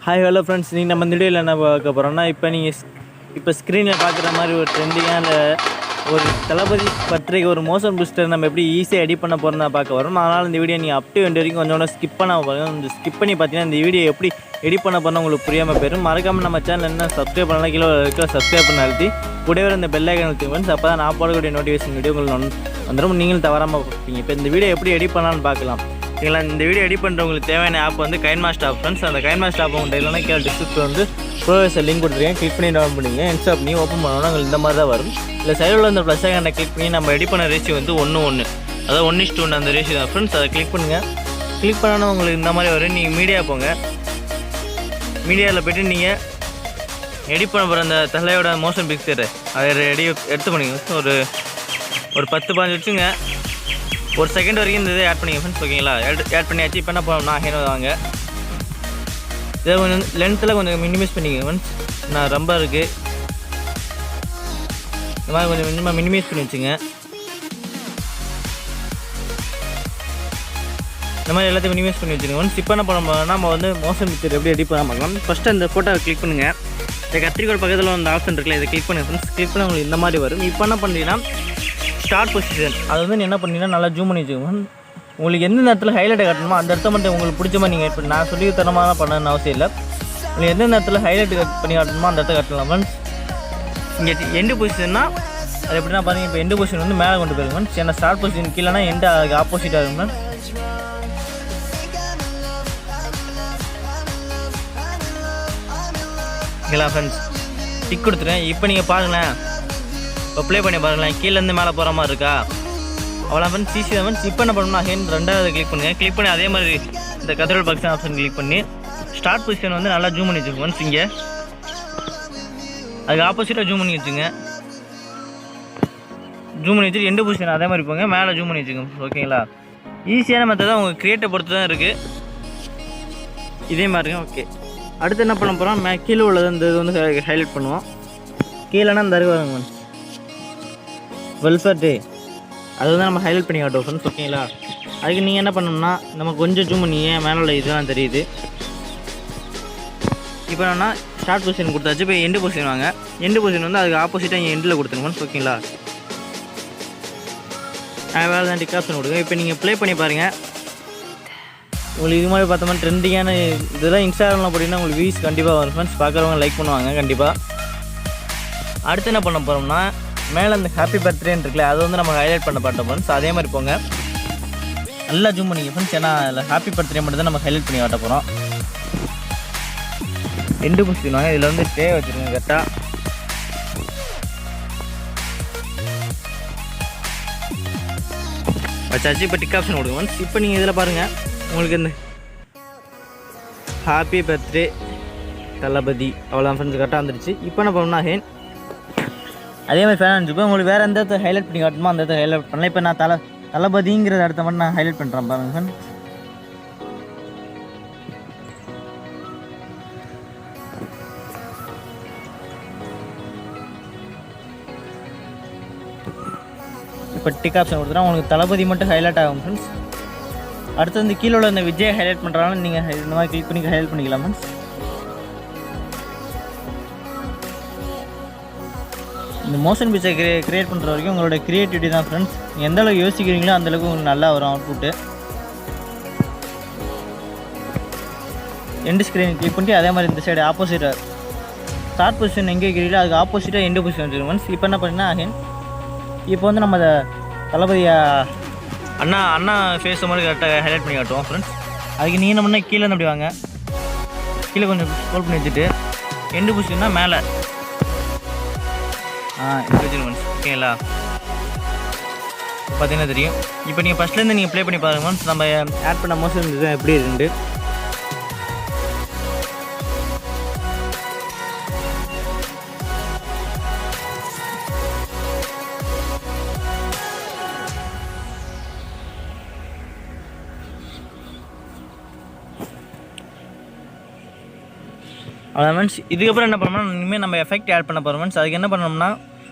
Hi hello friends, நீங்க நம்ம இந்த வீடியோல என்ன பார்க்க போறோம்னா இப்போ ஸ்கிரீன்ல பார்க்குற மாதிரி ஒரு ட்ரெண்டிங்கான ஒரு தளபதி பர்த்டேக்கு ஒரு மோஷன் பூஸ்டர் நம்ம எப்படி ஈஸியாக எடிட் பண்ண போறோம்னு பார்க்க வரோம். அதனால இந்த வீடியோ நீங்க அப் டு எண்ட் வரைக்கும் கொஞ்சம் ஸ்கிப் பண்ணாம பாருங்க. இந்த ஸ்கிப் பண்ணி பார்த்தீங்கன்னா இந்த வீடியோ எப்படி எடிட் பண்ண போறோம்னு உங்களுக்கு புரியாம போயிடும். மறக்காம நம்ம சேனல் என்ன சப்ஸ்கிரைப் பண்ணலாம், கீழே இருக்க சப்ஸ்கிரைப் பண்ண அழுத்தி கூடவே இந்த பெல் ஐகான் அழுத்துங்க ஃப்ரெண்ட்ஸ். அப்போ தான் நான் போடக்கூடிய நோட்டிஃபிகேஷன் வீடியோ உங்களுக்கு வந்துடும், நீங்களும் தவறாமல் பார்ப்பீங்க. இப்போ இந்த வீடியோ எப்படி எடிட் பண்ணலாம்னு பார்க்கலாம். சரிங்களா, இந்த வீடியோ எடிட் பண்ணுறவங்களுக்கு தேவையான ஆப் வந்து கைன்மாஸ்டர் ஆப் ஃப்ரெண்ட்ஸ். அந்த கைன்மாஸ்டர் ஆப் உங்கள்கிட்ட இல்லைனா கீழே டிஸ்கிரிப்ஷன் வந்து ப்ரோவைசர் லிங்க் கொடுத்துருக்கேன், கிளிக் பண்ணி டவுன் பண்ணிங்க. இன்ஸ்டால் பண்ணி ஓப்பன் பண்ணோன்னா உங்களுக்கு இந்த மாதிரி தான் வரும். இல்லை சைடில் இந்த ப்ளஸ் ஐகானை கிளிக் பண்ணி நம்ம எடிட் பண்ண ரேஷியோ வந்து 1:1, அதாவது 1:1 அந்த ரேஷியோ தான் ஃப்ரெண்ட்ஸ். அதை கிளிக் பண்ணுங்கள். கிளிக் பண்ணாலும் உங்களுக்கு இந்த மாதிரி வரும். நீங்கள் மீடியா போங்க, மீடியாவில் போய்ட்டு நீங்கள் எடிட் பண்ண போகிற அந்த தலையோட மோஷன் பிக்சரு அதை எடுத்து பண்ணிங்க. ஒரு 10-15 வச்சுங்க, ஒரு செகண்ட் வரைக்கும் இந்த இதை ஆட் பண்ணிங்க ஃப்ரெண்ட்ஸ். ஓகேங்களா, ஆட் பண்ணியாச்சு. இப்போ என்ன பண்ணணும்னா வாங்க, இதை கொஞ்சம் லென்த்தில் கொஞ்சம் மினிமைஸ் பண்ணிங்க ஃப்ரெண்ட்ஸ். நான் ரொம்ப இருக்குது இந்த மாதிரி கொஞ்சம் மினிமைஸ் பண்ணி வச்சுங்க. இந்த மாதிரி எல்லாத்தையும் மினிமைஸ் பண்ணி வச்சுருங்க ஃப்ரெண்ட்ஸ். இப்போ என்ன பண்ண நம்ம வந்து மோஷன் பிக்சர் எப்படி எடிட் பண்ண பார்க்கலாம். ஃபஸ்ட்டு அந்த ஃபோட்டோவை கிளிக் பண்ணுங்கள். இந்த கத்திரிக்கோட பக்கத்தில் வந்து ஆப்ஷன் இருக்குல்ல, இதை கிளிக் பண்ணுங்கள் ஃப்ரெண்ட்ஸ். கிளிக் பண்ண உங்களுக்கு இந்த மாதிரி வரும். இப்போ என்ன பண்ணுறீங்கன்னா ஸ்டார்ட் பொசிஷன், அது வந்து என்ன பண்ணீங்கன்னா நல்லா ஜூம் பண்ணி வச்சுக்கோங்க. உங்களுக்கு எந்த நேரத்தில் ஹைலைட்டை காட்டணுமோ அந்த இடத்த மட்டும் உங்களுக்கு பிடிச்ச மாதிரி நீங்கள் இப்போ நான் சொல்லி தரமாக பண்ணணும்னு அவசியம் இல்லை. உங்களுக்கு எந்த நேரத்தில் ஹைலைட் பண்ணி காட்டணுமோ அந்த இடத்த காட்டலாம் ஃப்ரெண்ட்ஸ். இங்கே எண்டு பொசிஷன்னா அது எப்படின்னா பாருங்கள், இப்போ எண்டு பொசிஷன் வந்து மேலே கொண்டு போயிருங்க ஃப்ரெண்ட்ஸ். ஏன்னா ஸ்டார்ட் பொசிஷன் கீழேனா எண்டு அதுக்கு ஆப்போசிட்டாக இருக்கும் ஃப்ரெண்ட்ஸ். ஓகேங்களா ஃப்ரெண்ட்ஸ், டிக் கொடுத்துருங்க. இப்போ நீங்கள் பாருங்களேன், இப்போ ப்ளே பண்ணி பாருங்களேன், கீழேருந்து மேலே போகிற மாதிரி இருக்கா? அவ்வளோ ஃப்ரெண்ட்ஸ், ஈஸி தான் ஃப்ரெண்ட்ஸ். இப்போ என்ன பண்ணணும்னா ரெண்டாவது கிளிக் பண்ணுங்கள். கிளிக் பண்ணி அதே மாதிரி இந்த கத்திரோட பக்ஷன் ஆப்ஷன் கிளிக் பண்ணி ஸ்டார்ட் பொசிஷன் வந்து நல்லா ஜூம் பண்ணி வச்சுக்கோங்க ஃப்ரெண்ட்ஸ். இங்கே அதுக்கு ஆப்போசிட்டாக ஜூம் பண்ணி வச்சுங்க. ஜூம் பண்ணி வச்சுட்டு எண்டு பொசிஷன் அதே மாதிரி போங்க, மேலே ஜூம் பண்ணி வச்சுக்கோங்க. ஓகேங்களா, ஈஸியான மெத்தட் தான், உங்கள் கிரியேட்டை பொறுத்து தான் இருக்குது. இதே மாதிரிங்க. ஓகே, அடுத்து என்ன பண்ண போகிறோம், கீழே உள்ளது இந்த இது வந்து ஹைலைட் பண்ணுவோம். கீழேனா இந்த அருகு வருங்க வெல்ஃபேர் டே, அது வந்து நம்ம ஹைலைட் பண்ணி காட்டுவோம் ஃப்ரெண்ட்ஸ். ஓகேங்களா, அதுக்கு நீங்கள் என்ன பண்ணணும்னா நம்ம கொஞ்சம் ஜூம் பண்ணிங்க, மேலே உள்ள இதெல்லாம் தெரியுது. இப்போ என்னன்னா ஸ்டார்ட் பொசிஷன் கொடுத்தாச்சு. இப்போ எண்டு பொசிஷன் வாங்க. எண்டு பொசிஷன் வந்து அதுக்கு ஆப்போசிட்டாக இங்கே எண்டில் கொடுத்துருங்க ஃப்ரெண்ட்ஸ். ஓகேங்களா, வேறு தான் டிக் ஆப்ஷன் கொடுங்க. இப்போ நீங்கள் ப்ளே பண்ணி பாருங்கள். உங்களுக்கு இது மாதிரி பார்த்த மாதிரி ட்ரெண்டிங்கான இதெல்லாம் இன்ஸ்டாகிராமில் போட்டிங்கன்னா உங்களுக்கு வியூஸ் கண்டிப்பாக வரும் ஃப்ரெண்ட்ஸ். பார்க்குறவங்க லைக் பண்ணுவாங்க கண்டிப்பாக. அடுத்து என்ன பண்ண போகிறோம்னா மேலே அந்த ஹாப்பி பர்த்டேன்னு இருக்குல்ல, அது வந்து நம்ம ஹைலைட் பண்ண பார்த்தோம் ஃப்ரெண்ட்ஸ். அதே மாதிரி போங்க, நல்லா ஜூம் பண்ணிங்க ஃப்ரெண்ட்ஸ். ஏன்னா அதில் ஹாப்பி பர்த்டே மட்டும் தான் நம்ம ஹைலைட் பண்ணி காட்ட போகிறோம். எண்டு பொசிஷன் வாங்க, இதில் வந்து டே வச்சுருங்க கரெக்டாக. வச்சாச்சு. இப்போ டிக் ஆப்ஷன் கொடுங்க ஃப்ரெண்ட்ஸ். இப்போ நீங்கள் இதில் பாருங்கள், உங்களுக்கு இந்த ஹாப்பி பர்த்டே தளபதி அவ்வளோதான் ஃப்ரெண்ட்ஸ், கரெக்டாக வந்துடுச்சு. இப்போ என்ன பண்ணணும்னா அதே மாதிரி ஃபேன் அனுப்பிச்சுப்போம். உங்களுக்கு வேறு எந்த இடத்த ஹைலைட் பண்ணி காட்டணுமோ அந்த இடத்த ஹைலைட் பண்ணலாம். இப்போ நான் தளபதிங்கிற இடத்த மட்டும் நான் ஹைலைட் பண்ணுறேன் பாருங்க ஃப்ரெண்ட். இப்போ டிக் ஆப்ஷன் கொடுத்துட்டா உங்களுக்கு தளபதி மட்டும் ஹைலைட் ஆகும் ஃப்ரெண்ட்ஸ். அடுத்து வந்து கீழே உள்ள இந்த விஜய் ஹைலைட் பண்ணுறாலும் நீங்கள் இந்த மாதிரி கிளிக் பண்ணி ஹைலைட் பண்ணிக்கலாம் ஃப்ரெண்ட்ஸ். இந்த மோஷன் பிக்சரை கிரியேட் பண்ணுற வரைக்கும் உங்களோட க்ரியேட்டிவிட்டி தான் ஃப்ரெண்ட்ஸ். நீங்கள் எந்த அளவுக்கு யோசிக்கிறீங்களோ அந்தளவுக்கு உங்களுக்கு நல்லா வரும் அவுட்புட்டு. எண்டு ஸ்க்ரீன் கிளிக் பண்ணிட்டு அதே மாதிரி இந்த சைடு ஆப்போசிட்டாக ஸ்டார்ட் பொசிஷன் எங்கே வைக்கிறீங்களோ அதுக்கு ஆப்போசிட்டாக எண்டு பொசிஷன் வச்சுருக்கோம் ஃப்ரெண்ட்ஸ். இப்போ என்ன பண்ணிங்கன்னா இப்போ வந்து நம்ம தளபதி அண்ணா ஃபேஸ் மாதிரி கரெக்டாக ஹைலைட் பண்ணி காட்டுவோம் ஃப்ரெண்ட்ஸ். அதுக்கு நீங்கள் என்ன பண்ணால் கீழே அப்படி வாங்க, கீழே கொஞ்சம் ஸ்க்ரோல் பண்ணி வச்சுட்டு எண்டு பொசிஷன்னா மேலே ஃப்ரெண்ட்ஸ். ஓகேங்களா, பார்த்தீங்கன்னா தெரியும். இப்போ நீங்கள் ஃபஸ்ட்லேருந்து நீங்கள் ப்ளே பண்ணி பாருங்க ஃப்ரெண்ட்ஸ். நம்ம ஆட் பண்ண மோஷன் இதுதான் எப்படி இருக்குது. அவ்வளோ ஃப்ரெண்ட்ஸ். இதுக்கப்புறம் என்ன பண்ணோம்னா இனிமேல் நம்ம எஃபெக்ட் ஆட் பண்ண போகிறோம் ஃப்ரெண்ட்ஸ். அதுக்கு என்ன பண்ணோம்னா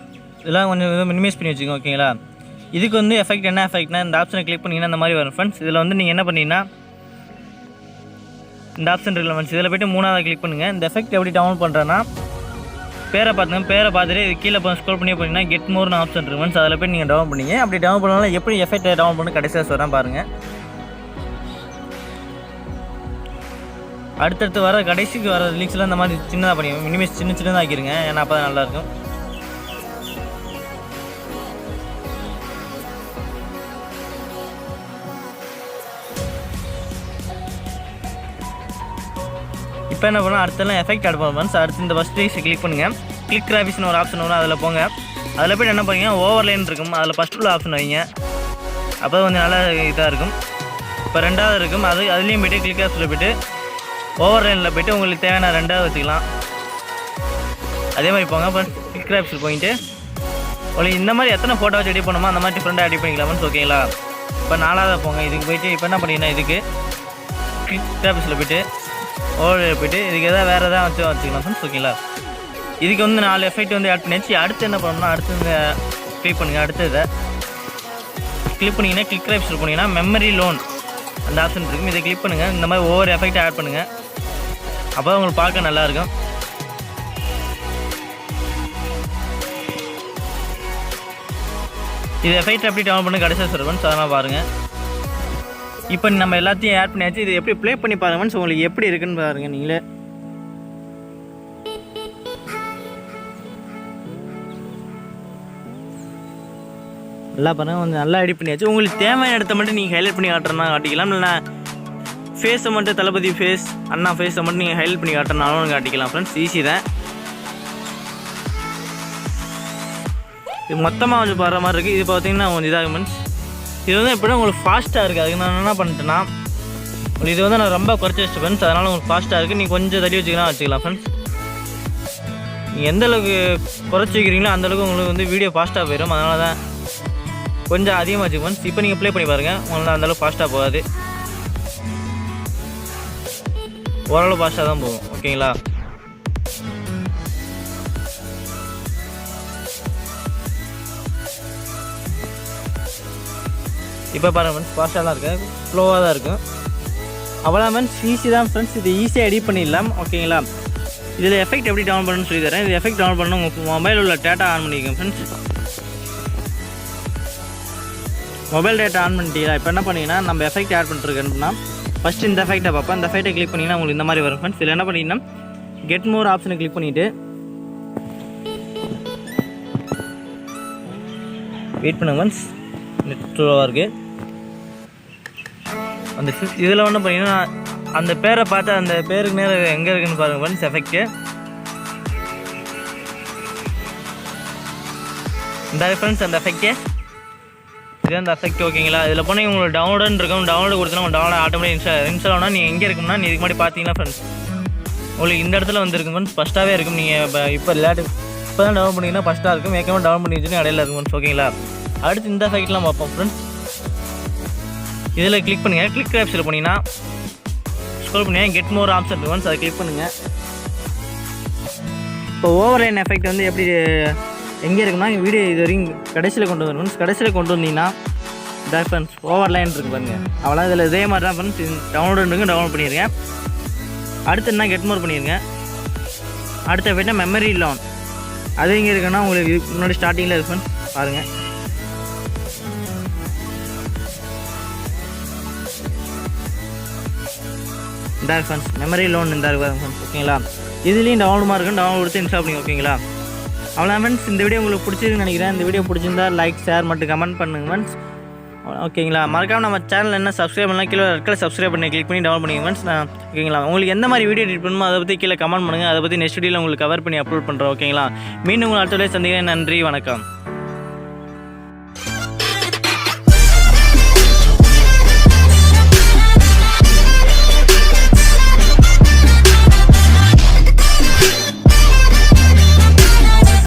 இதெல்லாம் கொஞ்சம் மினிமைஸ் பண்ணி வச்சுக்கோங்க. ஓகேங்களா, இதுக்கு வந்து எஃபெக்ட் என்ன எஃபெக்ட்னா இந்த ஆப்ஷனை கிளிக் பண்ணிங்கன்னா இந்த மாதிரி வரும் ஃப்ரெண்ட்ஸ். இதில் வந்து நீங்கள் என்ன பண்ணீங்கன்னா இந்த ஆப்ஷன் இருக்குல்ல ஃப்ரெண்ட்ஸ், இதில் போய்ட்டு 3வது கிளிக் பண்ணுங்கள். இந்த எஃபெக்ட் எப்படி டவுன்லோட் பண்ணுறேன்னா பேரை பார்த்துட்டு இது கீழே ஸ்க்ரோல் பண்ணி போனீங்கன்னா கெட் மோர்னு ஆப்ஷன் இருக்குது ஃப்ரெண்ட்ஸ். அதில் போய் நீங்கள் டவுன்லோட் பண்ணிங்க. அப்படி டவுன்லோட் பண்ணாலும் எப்படி எஃபெக்ட் டவுன்லோட் பண்ணி கடைசியாக சொல்கிறேன் பாருங்கள். அடுத்தடுத்து வர கடைசிக்கு வர லிங்க்ஸ்லாம் இந்த மாதிரி சின்னதாக பண்ணி மினிமைஸ் சின்னதாக ஆக்கிடுங்க. ஏன்னா அப்போ தான் நல்லாயிருக்கும். இப்போ என்ன பண்ணால் அடுத்தெல்லாம் எஃபெக்ட் ஆட் பண்ணுவோம். அடுத்து இந்த ஃபஸ்ட் லிங்க்ஸ் கிளிக் பண்ணுங்கள். கிளிக் கிராஃபிக்ஸ்னு ஒரு ஆப்ஷன் வரும், அதில் போங்க. அதில் போய்ட்டு என்ன பண்ணுங்க, ஓவர்லைன் இருக்கும், அதில் ஃபஸ்ட் உள்ள ஆப்ஷன் வைங்க. அப்போ கொஞ்சம் நல்லா இதாக இருக்கும். இப்போ 2வது இருக்கும், அதுலேயும் போய்ட்டு கிளிக் கிராஃபிக்ஸில் போய்ட்டு ஓவர்லைனில் போய்ட்டு உங்களுக்கு தேவையான 2வது வச்சுக்கலாம். அதே மாதிரி போங்க. இப்போ கிளிக் கிராஃபிக்ஸில் போயிட்டு உங்களுக்கு இந்த மாதிரி எத்தனை ஃபோட்டோ வச்சு எடிட் பண்ணுமோ அந்த மாதிரி டிஃப்ரெண்ட்டாக எடிட் பண்ணிக்கலாம்னு ஓகேங்களா. இப்போ 4வது போங்க. இதுக்கு போய்ட்டு இப்போ என்ன பண்ணிங்கன்னா இதுக்கு கிளிக் கிராஃபிக்ஸில் போய்ட்டு ஓவர்லைனில் போய்ட்டு இதுக்கு எதாவது வேறு எதாவது வச்சுக்கலாம் ஃப்ரெண்ட்ஸ் ஓகேங்களா. இதுக்கு 4 எஃபெக்ட் ஆட் பண்ணியாச்சு. அடுத்து என்ன பண்ணணும்னா அடுத்து இந்த கிளிக் பண்ணுங்கள். அடுத்து இதை கிளிக் பண்ணிங்கன்னா கிளிக் கிராஃபிக்ஸில் போனீங்கன்னா மெமரி லோன் அந்த ஆப்ஷன் இருக்கும். இதை கிளிக் பண்ணுங்கள். இந்த மாதிரி ஒவ்வொரு எஃபெக்ட் ஆட் பண்ணுங்கள். அப்போ உங்களுக்கு பார்க்க நல்லாயிருக்கும். இது எஃபெக்ட் எப்படி டவுன்லோட் பண்ணி கடைசியாக சொல்லுவேன், அதெல்லாம் பாருங்கள். இப்போ நம்ம எல்லாத்தையும் ஆட் பண்ணியாச்சு. இது எப்படி ப்ளே பண்ணி பாருங்கள், உங்களுக்கு எப்படி இருக்குன்னு பாருங்கள். நீங்களே நல்லா பாருங்கள், கொஞ்சம் நல்லா எடிட் பண்ணியாச்சு. உங்களுக்கு தேவையான இடத்த மட்டும் நீங்கள் ஹைலைட் பண்ணி காட்டுறனா காட்டிக்கலாம். இல்லை ஃபேஸை மட்டும் தளபதி ஃபேஸ் அண்ணா ஃபேஸை மட்டும் நீங்கள் ஹைலைட் பண்ணி காட்டுறனாலும் காட்டிக்கலாம் ஃப்ரெண்ட்ஸ். ஈஸி தான். இது மொத்தமாக கொஞ்சம் பாடுற மாதிரி இருக்குது. இது பார்த்தீங்கன்னா கொஞ்சம் இதாகும் ஃப்ரெண்ட்ஸ். இது எப்படின்னா உங்களுக்கு ஃபாஸ்ட்டாக இருக்குது. அதுக்கு நான் என்ன பண்ணிட்டேன்னா உங்களுக்கு இது நான் ரொம்ப குறைச்சி வச்சுட்டு ஃப்ரெண்ட்ஸ். அதனால் உங்களுக்கு ஃபாஸ்ட்டாக இருக்குது. நீங்கள் கொஞ்சம் தள்ளி வச்சுக்கலாம் ஃப்ரெண்ட்ஸ். நீங்கள் எந்தளவுக்கு குறைச்சி வைக்கிறீங்களோ அந்தளவுக்கு உங்களுக்கு வீடியோ ஃபாஸ்ட்டாக போயிடும். அதனால தான் கொஞ்சம் அதிகமாக வச்சுக்க ஃப்ரெண்ட்ஸ். இப்போ நீங்கள் ப்ளே பண்ணி பாருங்கள், உங்களுக்கு அந்தளவுக்கு ஃபாஸ்ட்டாக போகாது. ஓரளவு ஃபாஸ்ட்டாக தான் போகும் ஓகேங்களா. இப்போ பாருங்கள் ஃப்ரெண்ட்ஸ், ஃபாஸ்ட்டாக தான் இருக்குது, ஸ்லோவாக தான் இருக்கும். அவ்வளோ ஃப்ரெண்ட்ஸ், ஈஸி தான் ஃப்ரெண்ட்ஸ். இது ஈஸியாக எடிட் பண்ணிடலாம் ஓகேங்களா. இதில் எஃபெக்ட் எப்படி டவுன்லோட் பண்ணணும்னு சொல்லி தரேன். இது எஃபெக்ட் டவுன்லோட் பண்ணணும் உங்கள் மொபைல் உள்ள டேட்டா ஆன் பண்ணிக்கோங்க ஃப்ரெண்ட்ஸ். மொபைல் டேட்டா ஆன் பண்ணிட்டீங்களா. இப்போ என்ன பண்ணிங்கன்னா நம்ம எஃபெக்ட் ஆட் பண்ணிருக்கேன்னா ஃபஸ்ட்டு இந்த எஃபெக்ட்டை பார்ப்பேன். இந்த எஃபெக்ட்டை கிளிக் பண்ணிங்கன்னா உங்களுக்கு இந்த மாதிரி வரும் ஃப்ரெண்ட்ஸ். இதில் என்ன பண்ணிங்கன்னா கெட் மோர் ஆப்ஷனை கிளிக் பண்ணிவிட்டு வெயிட் பண்ணுங்க ஃப்ரெண்ட்ஸ். நெட் ஸ்லோவாக இருக்குது. அந்த இதில் ஒன்று பண்ணிங்கன்னா அந்த பேரை பார்த்து அந்த பேருக்கு நேரம் எங்கே இருக்குன்னு பாருங்கள் ஃப்ரெண்ட்ஸ். எஃபெக்ட்டு இந்த ஃப்ரெண்ட்ஸ், அந்த எஃபெக்ட்டு இது அந்த எஃபெக்ட் ஓகேங்களா. இதில் போனால் உங்களுக்கு டவுன்லோடுன்னு இருக்கும். டவுன்லோடு கொடுத்தா உங்கள் டவுன்லோட் ஆட்டோமேட்டிக் இன்ஸ்டால் ஆனால் நீங்கள் எங்கே இருக்கும்னா நீ இதுக்கு முன்னாடி பார்த்தீங்கன்னா ஃப்ரெண்ட்ஸ் உங்களுக்கு இந்த இடத்துல வந்துருக்கும் ஃப்ரெண்ட்ஸ். ஃபஸ்ட்டாகவே இருக்கும். நீங்கள் இப்போ இப்போ தான் டவுன்லோட் பண்ணிங்கன்னா ஃபஸ்ட்டாக இருக்கும். ஏற்கனவே டவுன்லோட் பண்ணி வச்சுன்னா இடையில இருக்கும் ஃப்ரெண்ட்ஸ் ஓகேங்களா. அடுத்து இந்த எஃபெக்ட்லாம் பார்ப்போம் ஃப்ரெண்ட்ஸ். இதில் கிளிக் பண்ணுங்கள். கிளிக் ஆப்ஷனில் போனீங்கன்னா ஸ்க்ரோல் பண்ணுங்கள். கெட் மோர் ஆப்ஷன் இருக்கும் ஃப்ரெண்ட்ஸ், அதை கிளிக் பண்ணுங்கள். இப்போ ஓவர்லைன் எஃபெக்ட் எப்படி எங்கே இருக்குன்னா வீடியோ இது வரைக்கும் கடைசியில் கொண்டு வரணும் ஃப்ரெண்ட்ஸ். கடைசியில் கொண்டு வந்தீங்கன்னா இந்த ஃப்ரெண்ட்ஸ் ஓவர்லைன் இருக்குது பாருங்கள். அவ்வளோ இதில் இதே மாதிரி தான் ஃப்ரெண்ட்ஸ். டவுன்லோட் இருக்குது, டவுன்லோட் பண்ணிடுங்க. அடுத்து என்ன கெட் மோர் பண்ணிடுங்க. அடுத்த போய்ட்டு மெமரி லோன் அது எங்கே இருக்குன்னா உங்களுக்கு முன்னாடி ஸ்டார்டிங்கில் இருக்கு ஃப்ரெண்ட்ஸ் பாருங்கள். இந்த ஃப்ரெண்ட்ஸ் மெமரி லோன் இந்த ஃப்ரெண்ட்ஸ் ஓகேங்களா. இதுலேயும் டவுன்லோடுமா இருக்கும். டவுன்லோட் கொடுத்து இன்ஸ்டால் பண்ணிங்க ஓகேங்களா. அவ்வளோ ஃப்ரெண்ட்ஸ், இந்த வீடியோ உங்களுக்கு பிடிச்சிருக்குன்னு நினைக்கிறேன். இந்த வீடியோ பிடிச்சிருந்தா லைக் ஷேர் மட்டும் கமெண்ட் பண்ணுங்க ஃப்ரெண்ட்ஸ் ஓகேங்களா. மறக்காமல் நம்ம சேனல் என்ன சப்ஸ்கிரைப் பண்ணலாம், கீழே ரெட்டில் சப்ஸ்கிரைப் பண்ணி கிளிக் பண்ணி டவுன் பண்ணிங்க ஃப்ரெண்ட்ஸ். ஓகேங்களா. உங்களுக்கு எந்த மாதிரி வீடியோ எடிட் பண்ணணுமோ அதை பற்றி கீழே கமெண்ட் பண்ணுங்கள். அதை பற்றி நெக்ஸ்ட் வீடியோவில் உங்களுக்கு கவர் பண்ணி அப்லோட் பண்ணுறோம் ஓகேங்களா. மீண்டும் உங்கள் அடுத்த வீடியோ சந்திக்கிறேன். நன்றி, வணக்கம்.